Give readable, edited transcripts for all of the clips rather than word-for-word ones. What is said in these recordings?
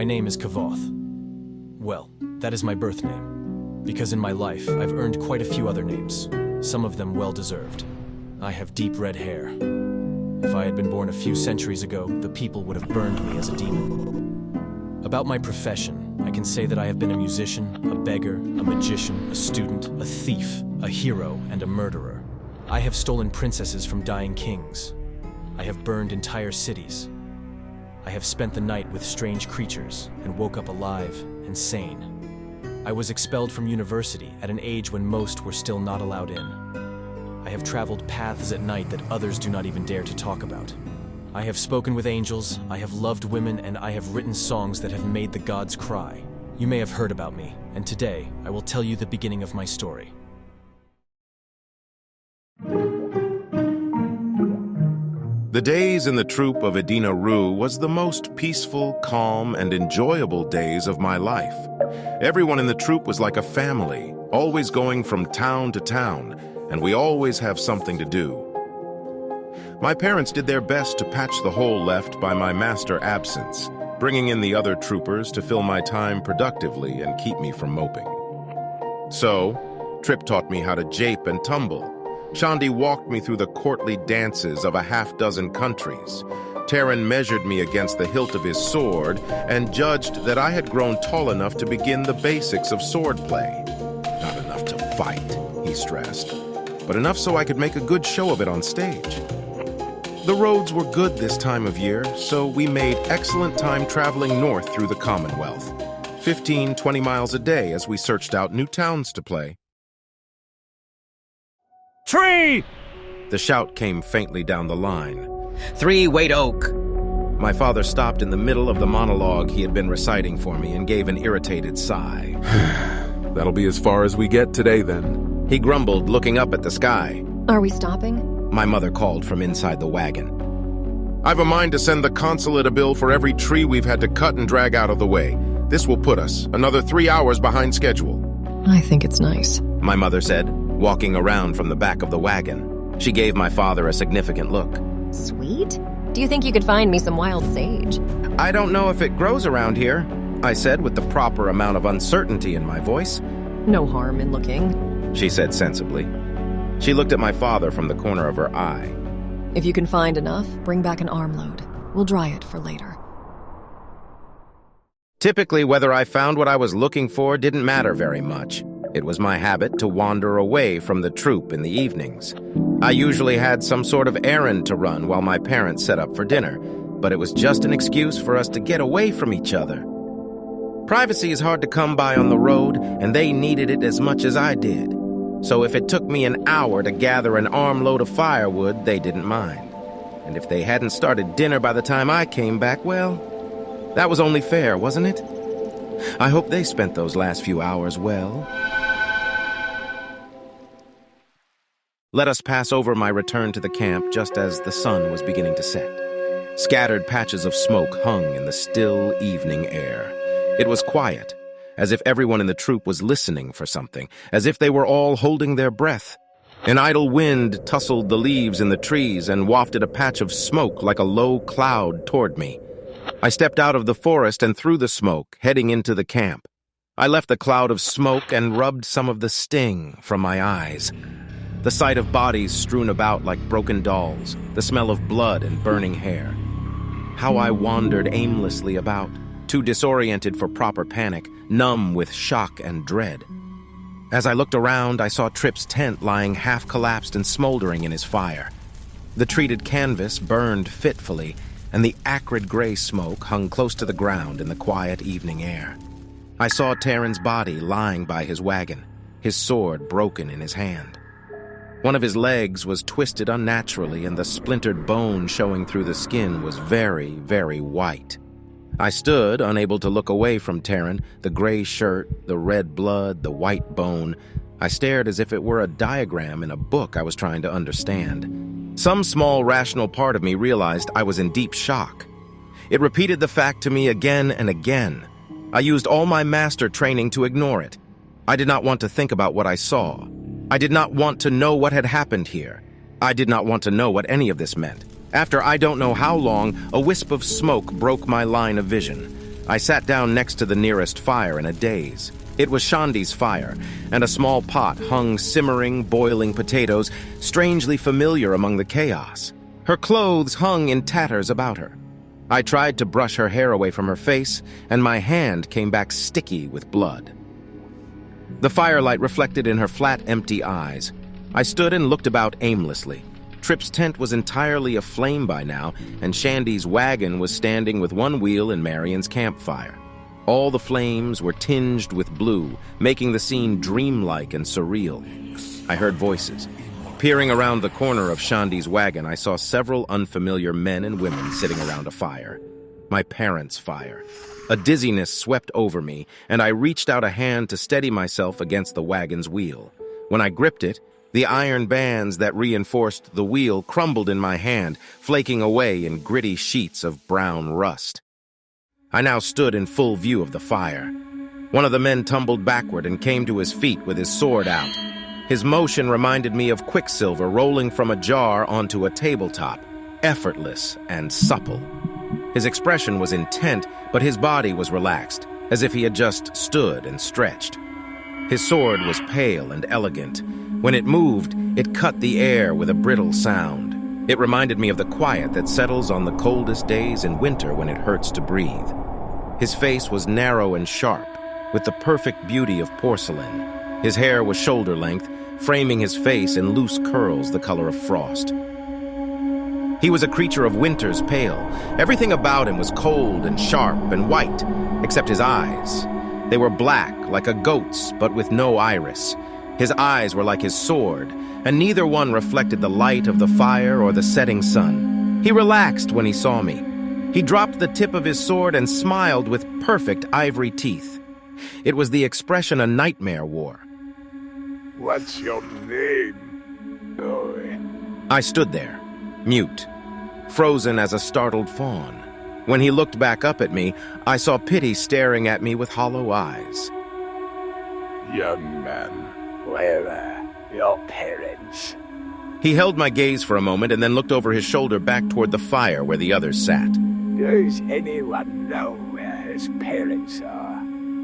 My name is Kvothe. Well, that is my birth name. Because in my life, I've earned quite a few other names, some of them well-deserved. I have deep red hair. If I had been born a few centuries ago, the people would have burned me as a demon. About my profession, I can say that I have been a musician, a beggar, a magician, a student, a thief, a hero, and a murderer. I have stolen princesses from dying kings. I have burned entire cities. I have spent the night with strange creatures and woke up alive and sane. I was expelled from university at an age when most were still not allowed in. I have traveled paths at night that others do not even dare to talk about. I have spoken with angels, I have loved women, and I have written songs that have made the gods cry. You may have heard about me, and today I will tell you the beginning of my story. The days in the troop of Edina Rue was the most peaceful, calm, and enjoyable days of my life. Everyone in the troop was like a family, always going from town to town, and we always have something to do. My parents did their best to patch the hole left by my master absence, bringing in the other troopers to fill my time productively and keep me from moping. So, Trip taught me how to jape and tumble. Shandi walked me through the courtly dances of a half-dozen countries. Terran measured me against the hilt of his sword and judged that I had grown tall enough to begin the basics of swordplay. Not enough to fight, he stressed, but enough so I could make a good show of it on stage. The roads were good this time of year, so we made excellent time traveling north through the Commonwealth. 15-20 miles a day as we searched out new towns to play. Tree! The shout came faintly down the line. 3 Wait Oak! My father stopped in the middle of the monologue he had been reciting for me and gave an irritated sigh. That'll be as far as we get today, then. He grumbled, looking up at the sky. Are we stopping? My mother called from inside the wagon. I've a mind to send the consulate a bill for every tree we've had to cut and drag out of the way. This will put us another 3 hours behind schedule. I think it's nice, My mother said, walking around from the back of the wagon. She gave my father a significant look. Sweet? Do you think you could find me some wild sage? I don't know if it grows around here, I said with the proper amount of uncertainty in my voice. No harm in looking. She said sensibly. She looked at my father from the corner of her eye. If you can find enough, bring back an armload. We'll dry it for later. Typically, whether I found what I was looking for didn't matter very much. It was my habit to wander away from the troop in the evenings. I usually had some sort of errand to run while my parents set up for dinner, but it was just an excuse for us to get away from each other. Privacy is hard to come by on the road, and they needed it as much as I did. So if it took me an hour to gather an armload of firewood, they didn't mind. And if they hadn't started dinner by the time I came back, well, that was only fair, wasn't it? I hope they spent those last few hours well. Let us pass over my return to the camp just as the sun was beginning to set. Scattered patches of smoke hung in the still evening air. It was quiet, as if everyone in the troop was listening for something, as if they were all holding their breath. An idle wind tussled the leaves in the trees and wafted a patch of smoke like a low cloud toward me. I stepped out of the forest and through the smoke, heading into the camp. I left the cloud of smoke and rubbed some of the sting from my eyes. The sight of bodies strewn about like broken dolls, the smell of blood and burning hair. How I wandered aimlessly about, too disoriented for proper panic, numb with shock and dread. As I looked around, I saw Trip's tent lying half-collapsed and smoldering in his fire. The treated canvas burned fitfully, and the acrid gray smoke hung close to the ground in the quiet evening air. I saw Terran's body lying by his wagon, his sword broken in his hand. One of his legs was twisted unnaturally, and the splintered bone showing through the skin was very, very white. I stood, unable to look away from Terran, the gray shirt, the red blood, the white bone. I stared as if it were a diagram in a book I was trying to understand. Some small rational part of me realized I was in deep shock. It repeated the fact to me again and again. I used all my master training to ignore it. I did not want to think about what I saw. I did not want to know what had happened here. I did not want to know what any of this meant. After I don't know how long, a wisp of smoke broke my line of vision. I sat down next to the nearest fire in a daze. It was Shandi's fire, and a small pot hung simmering, boiling potatoes, strangely familiar among the chaos. Her clothes hung in tatters about her. I tried to brush her hair away from her face, and my hand came back sticky with blood. The firelight reflected in her flat, empty eyes. I stood and looked about aimlessly. Tripp's tent was entirely aflame by now, and Shandi's wagon was standing with one wheel in Marion's campfire. All the flames were tinged with blue, making the scene dreamlike and surreal. I heard voices. Peering around the corner of Shandi's wagon, I saw several unfamiliar men and women sitting around a fire. My parents' fire. A dizziness swept over me, and I reached out a hand to steady myself against the wagon's wheel. When I gripped it, the iron bands that reinforced the wheel crumbled in my hand, flaking away in gritty sheets of brown rust. I now stood in full view of the fire. One of the men tumbled backward and came to his feet with his sword out. His motion reminded me of quicksilver rolling from a jar onto a tabletop, effortless and supple. His expression was intent, but his body was relaxed, as if he had just stood and stretched. His sword was pale and elegant. When it moved, it cut the air with a brittle sound. It reminded me of the quiet that settles on the coldest days in winter when it hurts to breathe. His face was narrow and sharp, with the perfect beauty of porcelain. His hair was shoulder length, framing his face in loose curls the color of frost. He was a creature of winter's pale. Everything about him was cold and sharp and white, except his eyes. They were black, like a goat's, but with no iris. His eyes were like his sword, and neither one reflected the light of the fire or the setting sun. He relaxed when he saw me. He dropped the tip of his sword and smiled with perfect ivory teeth. It was the expression a nightmare wore. What's your name? I stood there, mute, frozen as a startled fawn. When he looked back up at me, I saw pity staring at me with hollow eyes. Young man, where are your parents? He held my gaze for a moment and then looked over his shoulder back toward the fire where the others sat. Does anyone know where his parents are?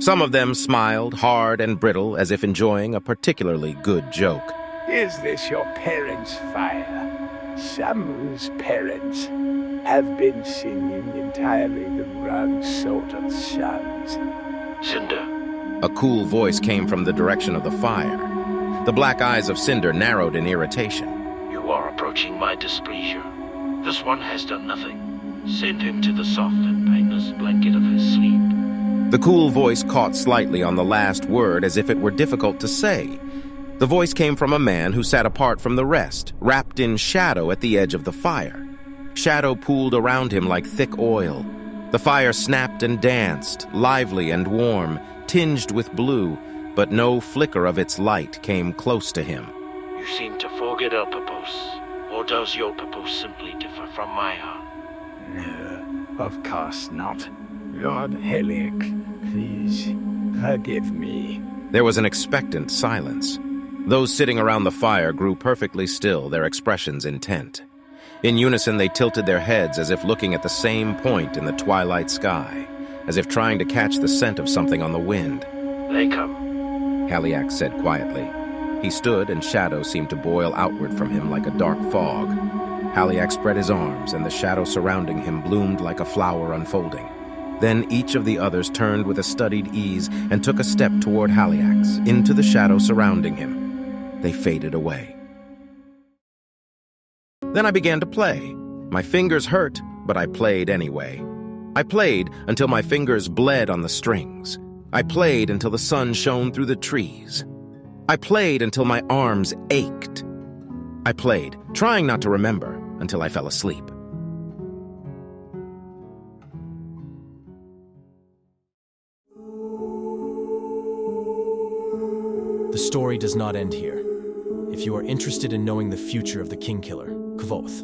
Some of them smiled, hard and brittle, as if enjoying a particularly good joke. Is this your parents' fire? Some's parents have been singing entirely the wrong sort of songs. Cinder. A cool voice came from the direction of the fire. The black eyes of Cinder narrowed in irritation. You are approaching my displeasure. This one has done nothing. Send him to the soft and painless blanket of his sleep. The cool voice caught slightly on the last word as if it were difficult to say. The voice came from a man who sat apart from the rest, wrapped in shadow at the edge of the fire. Shadow pooled around him like thick oil. The fire snapped and danced, lively and warm, tinged with blue, but no flicker of its light came close to him. You seem to forget our purpose. Or does your purpose simply differ from my own? No, of course not. Lord Helic, please forgive me. There was an expectant silence. Those sitting around the fire grew perfectly still, their expressions intent. In unison, they tilted their heads as if looking at the same point in the twilight sky, as if trying to catch the scent of something on the wind. They come. Haliak said quietly. He stood, and shadow seemed to boil outward from him like a dark fog. Haliak spread his arms, and the shadow surrounding him bloomed like a flower unfolding. Then each of the others turned with a studied ease and took a step toward Haliak's, into the shadow surrounding him. They faded away. Then I began to play. My fingers hurt, but I played anyway. I played until my fingers bled on the strings. I played until the sun shone through the trees. I played until my arms ached. I played, trying not to remember, until I fell asleep. The story does not end here. If you are interested in knowing the future of the King Killer, Kvothe,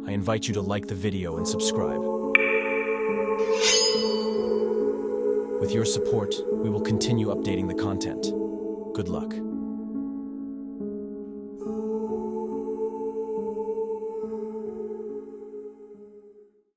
I invite you to like the video and subscribe. With your support, we will continue updating the content. Good luck.